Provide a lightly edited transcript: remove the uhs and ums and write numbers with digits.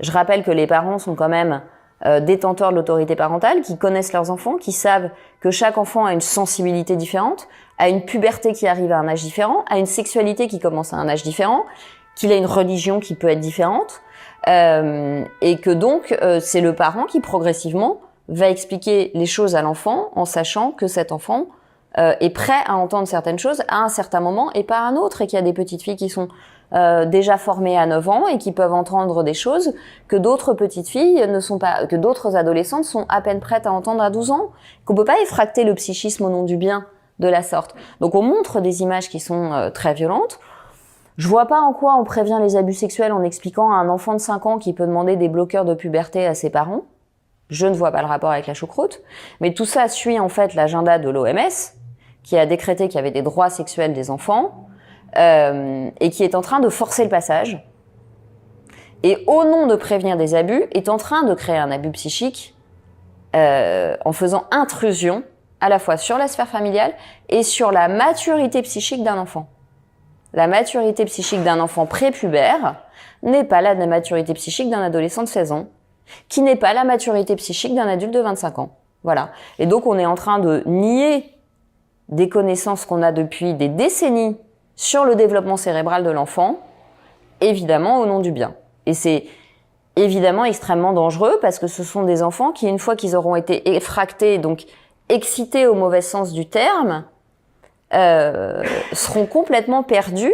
Je rappelle que les parents sont quand même détenteurs de l'autorité parentale, qui connaissent leurs enfants, qui savent que chaque enfant a une sensibilité différente, a une puberté qui arrive à un âge différent, a une sexualité qui commence à un âge différent, qu'il a une religion qui peut être différente, et que donc c'est le parent qui progressivement va expliquer les choses à l'enfant en sachant que cet enfant est prêt à entendre certaines choses à un certain moment et pas à un autre, et qu'il y a des petites filles qui sont déjà formées à 9 ans et qui peuvent entendre des choses que d'autres petites filles ne sont pas, que d'autres adolescentes sont à peine prêtes à entendre à 12 ans, qu'on peut pas effracter le psychisme au nom du bien de la sorte. Donc on montre des images qui sont très violentes. Je vois pas en quoi on prévient les abus sexuels en expliquant à un enfant de 5 ans qui peut demander des bloqueurs de puberté à ses parents. Je ne vois pas le rapport avec la choucroute. Mais tout ça suit en fait l'agenda de l'OMS, qui a décrété qu'il y avait des droits sexuels des enfants, et qui est en train de forcer le passage. Et au nom de prévenir des abus, est en train de créer un abus psychique en faisant intrusion à la fois sur la sphère familiale et sur la maturité psychique d'un enfant. La maturité psychique d'un enfant prépubère n'est pas la maturité psychique d'un adolescent de 16 ans, qui n'est pas la maturité psychique d'un adulte de 25 ans. Voilà. Et donc on est en train de nier des connaissances qu'on a depuis des décennies sur le développement cérébral de l'enfant, évidemment au nom du bien. Et c'est évidemment extrêmement dangereux parce que ce sont des enfants qui, une fois qu'ils auront été effractés, donc excités au mauvais sens du terme, seront complètement perdus